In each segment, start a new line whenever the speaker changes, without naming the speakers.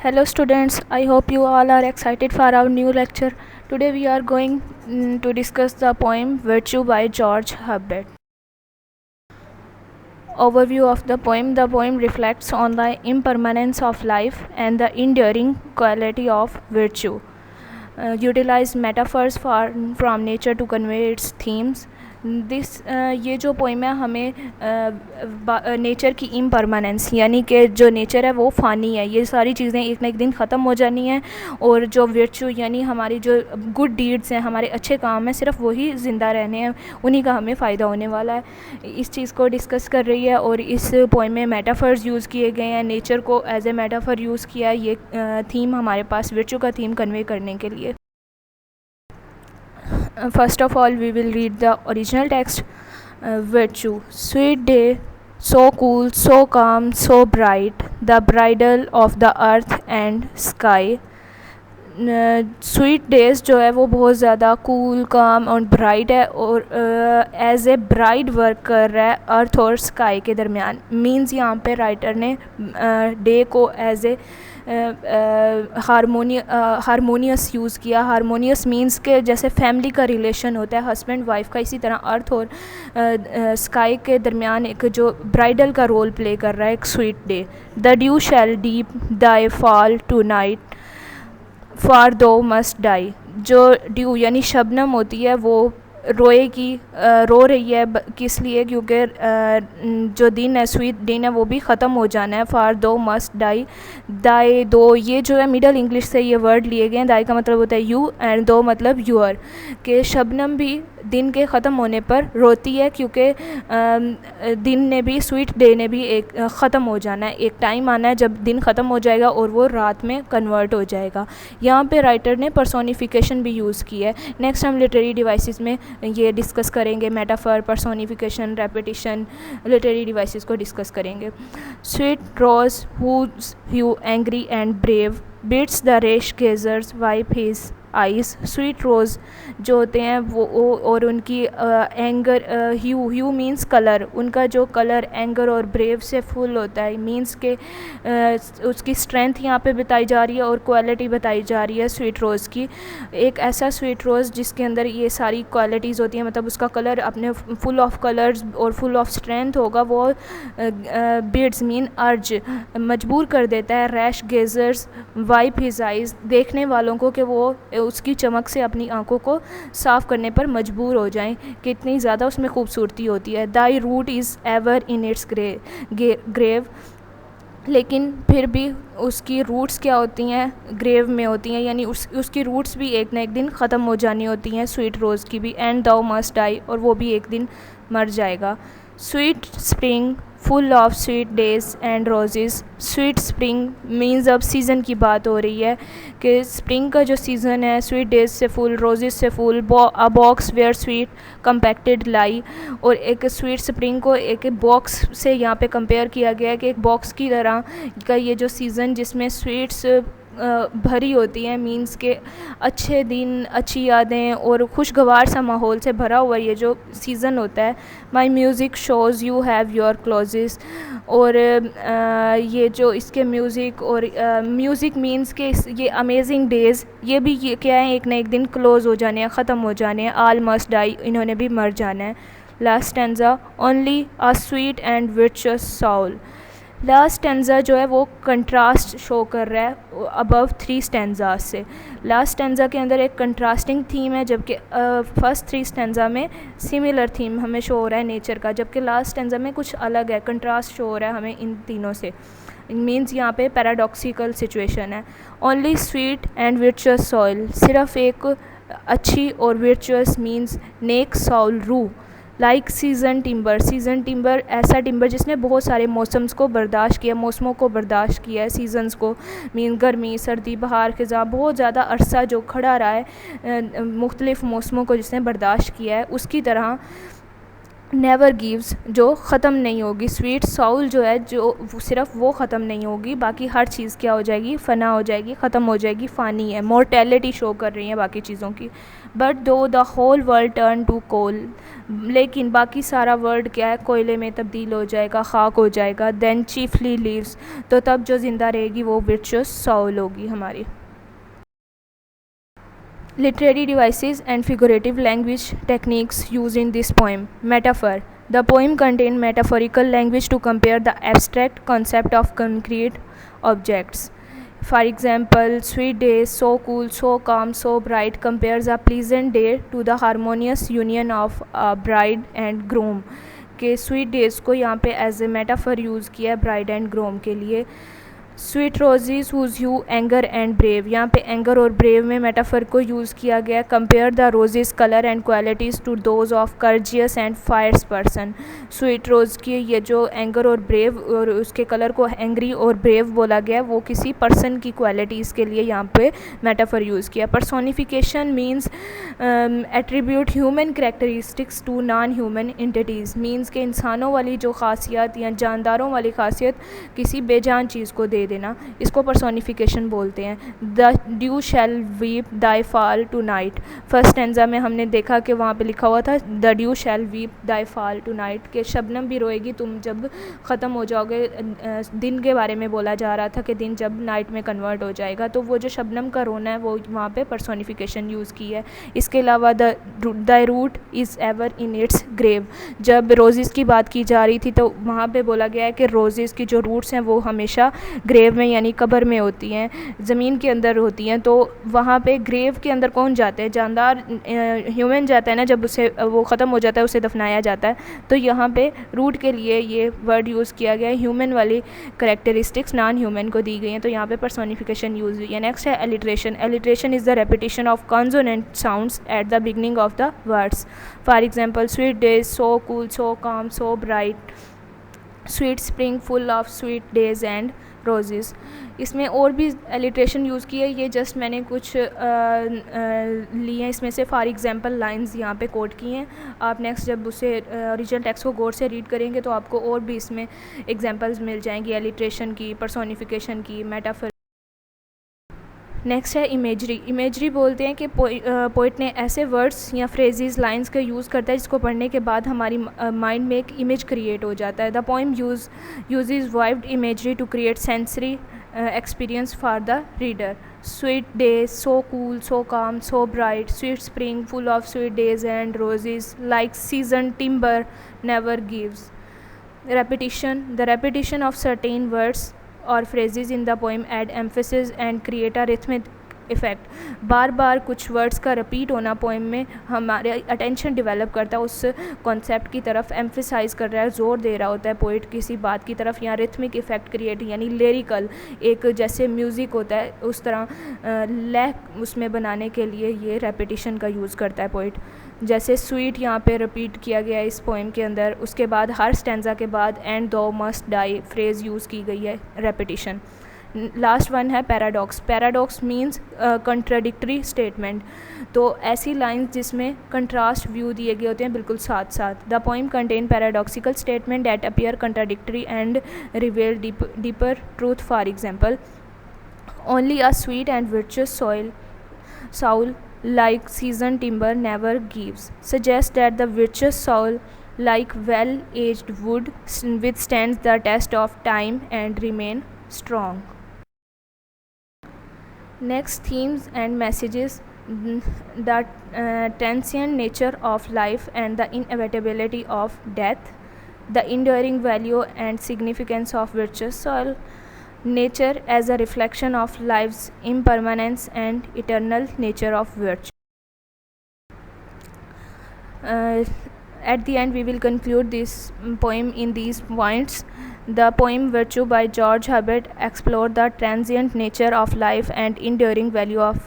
Hello students, I hope you all are excited for our new lecture. Today we are going to discuss the poem Virtue by George Herbert. Overview of the poem. The poem reflects on the impermanence of life and the enduring quality of virtue. Utilize metaphors from nature to convey its themes. ये जो poem है हमें nature की impermanence यानी कि जो nature है वो फ़ानी है, ये सारी चीज़ें एक ना एक दिन ख़त्म हो जानी हैं और जो वर्चू यानी हमारी जो गुड डीड्स हैं, हमारे अच्छे काम हैं, सिर्फ वही ज़िंदा रहने हैं, उन्हीं का हमें फ़ायदा होने वाला है। इस चीज़ को डिस्कस कर रही है और इस पोइम में मेटाफर्स यूज़ किए गए हैं, नेचर को एज ए मेटाफर यूज़ किया है ये थीम हमारे पास वर्चू का थीम कन्वे करने के लिए। First of all, we will read the original text. Virtue. Sweet day, so cool, so calm, so bright, the bridal of the earth and sky. Sweet days जो है वो बहुत ज़्यादा कूल काम और ब्राइट है और एज ए ब्राइड वर्क कर रहा है अर्थ और स्काई के दरमियान। मीन्स यहाँ पे राइटर ने डे को एज ए हारमोनियस यूज़ किया। हारमोनियस मीन्स के जैसे फैमिली का रिलेशन होता है हस्बैंड वाइफ का, इसी तरह अर्थ और स्काई के दरमियान एक जो ब्राइडल का रोल प्ले कर रहा है एक sweet day. The dew shall weep thy fall tonight for thou must die. जो ड्यू यानी शबनम होती है वो रोएगी, रो रही है किस लिए, क्योंकि जो दिन है स्वीट दिन है वो भी ख़त्म हो जाना है। फार दो मस्ट डाई, दाई दो ये जो है मिडल इंग्लिश से ये वर्ड लिए गए हैं। दाई का मतलब होता है यू एंड दो मतलब यूअर, कि शबनम भी दिन के ख़त्म होने पर रोती है क्योंकि दिन ने भी स्वीट डे ने भी एक ख़त्म हो जाना है। एक टाइम आना है जब दिन ख़त्म हो जाएगा और वो रात में कन्वर्ट हो जाएगा। यहाँ पे राइटर ने पर्सोनिफिकेशन भी यूज़ की है। नेक्स्ट हम लिटरेरी डिवाइसेस में ये डिस्कस करेंगे, metaphor, personification, repetition, literary devices को डिस्कस करेंगे। Sweet rose whose hue angry and brave bids the rash gazers wipe his eyes. Sweet rose जो होते हैं वो और उनकी एंगर ह्यू मींस कलर, उनका जो कलर एंगर और ब्रेव से फुल होता है, मींस के उसकी स्ट्रेंथ यहाँ पे बताई जा रही है और क्वालिटी बताई जा रही है स्वीट रोज़ की। एक ऐसा स्वीट रोज़ जिसके अंदर ये सारी क्वालिटीज़ होती हैं, मतलब उसका कलर अपने फुल ऑफ कलर्स और फुल ऑफ स्ट्रेंथ होगा, वो बिड्स मीन अर्ज मजबूर कर देता है rash gazers wipe his eyes, देखने वालों को कि वो उसकी चमक से अपनी आंखों को साफ़ करने पर मजबूर हो जाएं, कितनी ज़्यादा उसमें खूबसूरती होती है। Thy root is ever in its grave, लेकिन फिर भी उसकी रूट्स क्या होती हैं, ग्रेव में होती हैं, यानी उसकी रूट्स भी एक ना एक दिन ख़त्म हो जानी होती हैं स्वीट रोज़ की भी। एंड दाउ मस्ट डाई, और वो भी एक दिन मर जाएगा। Sweet spring full of sweet days and roses. Sweet spring means अब सीज़न की बात हो रही है कि स्प्रिंग का जो सीज़न है स्वीट डेज़ से फुल, रोजेज़ से full, a box where sweet compacted lie. और एक स्वीट स्प्रिंग को एक बॉक्स से यहाँ पे कंपेयर किया गया है कि एक बॉक्स की तरह का ये जो सीज़न जिसमें स्वीट्स भरी होती हैं, मीन्स के अच्छे दिन, अच्छी यादें और खुशगवार सा माहौल से भरा हुआ ये जो सीज़न होता है। My music shows you have your closes, और ये जो इसके म्यूज़िक और म्यूज़िक मीन्स के ये अमेजिंग डेज़, ये भी ये क्या है एक ना एक दिन क्लोज़ हो जाने हैं, ख़त्म हो जाने हैं। आल मस्ट डाई, इन्होंने भी मर जाना है। Last stanza only a sweet and virtuous soul. Last stanza जो है वो कंट्रास्ट शो कर रहा है अबव 3 स्टैंज़ा से। लास्ट स्टैंज़ा के अंदर एक कंट्रास्टिंग थीम है, जबकि फर्स्ट 3 स्टैंज़ा में सिमिलर थीम हमें शो हो रहा है नेचर का, जबकि लास्ट स्टैंज़ा में कुछ अलग है, कंट्रास्ट शो हो रहा है हमें इन तीनों से। मीन्स यहाँ पे पैराडॉक्सिकल सिचुएशन है। Only sweet and virtuous soil, सिर्फ एक अच्छी और वर्चुअस मीन्स नेक सॉल रू। Like season timber, season timber ऐसा टिम्बर जिसने बहुत सारे मौसम्स को बर्दाश्त किया, मौसमों को बर्दाश्त किया है, सीज़न्स को, मीन गर्मी, सर्दी, बहार, ख़ज़ां, बहुत ज़्यादा अरसा जो खड़ा रहा है मुख्तलिफ़ मौसमों को जिसने बर्दाश्त किया है, उसकी तरह नेवर गिव्स, जो ख़त्म नहीं होगी। स्वीट साउल जो है, जो सिर्फ वो ख़त्म नहीं होगी, बाकी हर चीज़ क्या हो जाएगी, फ़ना हो जाएगी, ख़त्म हो जाएगी, फ़ानी है, मोर्टेलिटी शो कर रही है बाकी चीज़ों की। But though the whole world turn to coal, लेकिन बाकी सारा वर्ल्ड क्या है, कोयले में तब्दील हो जाएगा, खाक हो जाएगा। देन चीफली लीव्स, तो तब जो ज़िंदा रहेगी वो विर्चुअस साउल होगी हमारी। Literary devices and figurative language techniques used in this poem. Metaphor. The poem contains metaphorical language to compare the abstract concept of concrete objects. For example, sweet day, so cool, so calm, so bright, compares a pleasant day to the harmonious union of a bride and groom. के sweet days को यहाँ पे as a metaphor use किया है bride and groom के लिए। Sweet roses whose hue anger and brave, यहाँ पे एंगर और ब्रेव में मेटाफर को यूज़ किया गया। Compare the roses colour and qualities to those of courageous and fierce person. Sweet rose की ये जो एंगर और ब्रेव और उसके कलर को एंग्री और ब्रेव बोला गया, वो किसी पर्सन की क्वालिटीज़ के लिए यहाँ पे मेटाफर यूज़ किया। Personification means attribute human characteristics to non human entities, means के इंसानों वाली जो खासियत या जानदारों वाली खासियत किसी बेजान चीज़ को दे देना, इसको पर्सोनिफिकेशन बोलते हैं। The dew shall weep thy fall tonight, first stanza में हमने देखा कि वहाँ पे लिखा हुआ था the dew shall weep thy fall tonight, के शबनम भी रोएगी तुम जब ख़त्म हो जाओगे। दिन के बारे में बोला जा रहा था कि दिन जब नाइट में कन्वर्ट हो जाएगा, तो वो जो शबनम का रोना है वो वहाँ पे पर्सोनिफिकेशन यूज़ की है। इसके अलावा the root is ever in its grave, जब रोज़ेज़ की बात की जा रही थी तो वहाँ पे बोला गया है कि रोज़ेज़ की जो रूट्स हैं वो हमेशा ग्रेव में यानी कब्र में होती हैं, ज़मीन के अंदर होती हैं। तो वहाँ पे ग्रेव के अंदर कौन जाते हैं, जानदार ह्यूमन जाता है ना, जब उसे वो ख़त्म हो जाता है उसे दफनाया जाता है। तो यहाँ पे रूट के लिए ये वर्ड यूज़ किया गया है, ह्यूमन वाली करेक्टरिस्टिक्स नॉन ह्यूमन को दी गई हैं, तो यहाँ पे पर्सोनिफिकेशन यूज़ हुई है। नेक्स्ट है alliteration. Alliteration is the repetition of consonant sounds at the beginning of the words. For example, sweet days, so cool, so calm, so bright, sweet spring full of sweet days and roses. इसमें और भी alliteration use की है, ये just मैंने कुछ लिए हैं इसमें से। फॉर एग्जांपल लाइंस यहाँ पे कोट की हैं। आप नेक्स्ट जब उसे ओरिजिनल टेक्स्ट को गौर से रीड करेंगे तो आपको और भी इसमें एग्जांपल्स मिल जाएंगी एलिट्रेशन की, पर्सोनिफिकेशन की, मेटाफर। नेक्स्ट है इमेजरी। इमेजरी बोलते हैं कि पोइट ने ऐसे वर्ड्स या फ्रेजेस, लाइंस का यूज़ करता है जिसको पढ़ने के बाद हमारी माइंड में एक इमेज क्रिएट हो जाता है। The poem uses vivid imagery to create sensory experience for the reader. Sweet day, so cool, so calm, so bright, sweet spring full of sweet days and roses, like season timber never gives. Repetition. The repetition of certain words or phrases in the poem add emphasis and create a rhythmic effect. बार बार कुछ words का repeat होना poem में हमारे attention develop करता है, उस कॉन्सेप्ट की तरफ एम्फेसाइज कर रहा है, ज़ोर दे रहा होता है पोइट किसी बात की तरफ। यहाँ रिथमिक इफ़ेक्ट क्रिएट यानी लिरिकल, एक जैसे म्यूज़िक होता है उस तरह लय उसमें बनाने के लिए ये रेपिटिशन का यूज़ करता है पोइट। जैसे स्वीट यहाँ पे रिपीट किया गया है इस पोइम के अंदर, उसके बाद हर स्टैंजा के बाद एंड दो मस्ट डाई फ्रेज़ यूज़ की गई है, रेपिटिशन। लास्ट वन है paradox. Paradox means contradictory statement, तो ऐसी लाइंस जिसमें कंट्रास्ट व्यू दिए गए होते हैं बिल्कुल साथ साथ। The poem contain paradoxical statement that appear contradictory and रिवेल deeper truth. For example, only a sweet and virtuous soul like seasoned timber never gives, suggests that the virtuous soul like well-aged wood withstands the test of time and remain strong. Next, themes and messages. The transient nature of life and the inevitability of death, the enduring value and significance of virtuous soul, nature as a reflection of life's impermanence and eternal nature of virtue. At the end, we will conclude this poem in these points. The poem Virtue by George Herbert explored the transient nature of life and enduring value of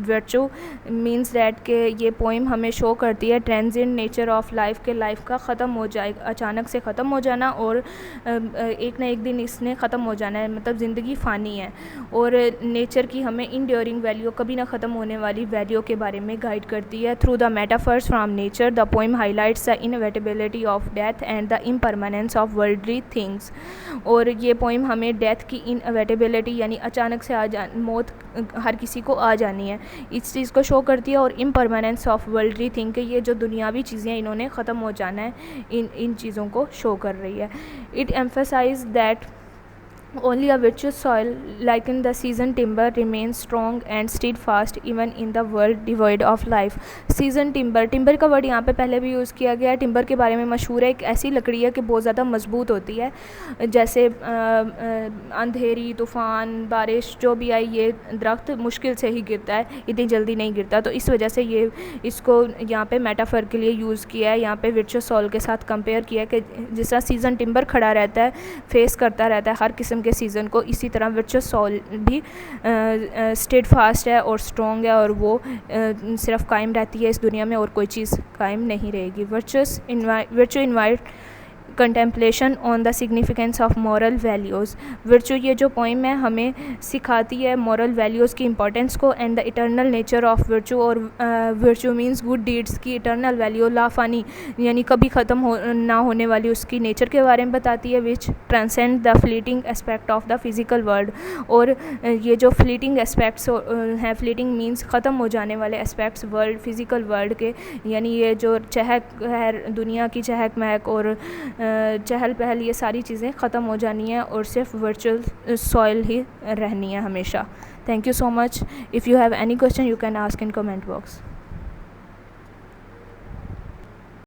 virtue. Means that कि ये poem हमें show करती है transient nature of life के life का ख़त्म हो जाए, अचानक से ख़त्म हो जाना और एक ना एक दिन इसने ख़त्म हो जाना है, मतलब ज़िंदगी फ़ानी है। और नेचर की हमें इंड्योरिंग वैल्यू, कभी ना ख़त्म होने वाली वैल्यू के बारे में गाइड करती है। Through the metaphors from nature the poem highlights the inevitability of death and the impermanence of worldly things. और ये पोइम हमें डेथ की इनएविटेबिलिटी यानी अचानक से मौत हर किसी को आ जानी है, इस चीज़ को शो करती है। और इम्परमानेंस ऑफ वर्ल्डली थिंग के ये जो दुनियावी चीज़ें इन्होंने ख़त्म हो जाना है, इन चीज़ों को शो कर रही है। It emphasize that only a virtuous soil like in the seasoned timber remains strong and steadfast even in the world devoid of life। Season timber का वर्ड यहाँ पे पहले भी यूज़ किया गया है। टिम्बर के बारे में मशहूर है, एक ऐसी लकड़ी है कि बहुत ज़्यादा मजबूत होती है, जैसे अंधेरी, तूफ़ान, बारिश जो भी आई ये दरख्त मुश्किल से ही गिरता है, इतनी जल्दी नहीं गिरता। तो इस वजह से ये इसको यहाँ पे मेटाफर के लिए यूज़ किया है, यहाँ पे virtuous soil के साथ कंपेयर किया है कि जिस तरह सीजन टिम्बर खड़ा रहता है, फेस करता रहता है हर किस्म के सीज़न को, इसी तरह virtuous soil भी स्टेड फास्ट है और स्ट्रॉन्ग है, और वो सिर्फ कायम रहती है इस दुनिया में और कोई चीज़ कायम नहीं रहेगी। virtue invite contemplation on the significance of moral values. Virtue ये जो पोइम है हमें सिखाती है मॉरल वैल्यूज़ की इंपॉर्टेंस को and the eternal nature of virtue. और वर्चू मींस गुड डीड्स की इटर्नल वैल्यू, लाफानी यानी कभी ख़त्म ना होने वाली उसकी नेचर के बारे में बताती है, which transcend the fleeting aspect of the physical world. और ये जो फ्लीटिंग एस्पेक्ट्स हैं, फ्लीटिंग मींस ख़त्म हो जाने वाले एस्पेक्ट्स वर्ल्ड, फिज़िकल वर्ल्ड के, यानी ये जो चहक है दुनिया की, चहक महक और चहल पहल, ये सारी चीज़ें ख़त्म हो जानी है और सिर्फ वर्चुअल सॉइल ही रहनी है हमेशा। Thank you so much. If you have any question you can ask in comment box.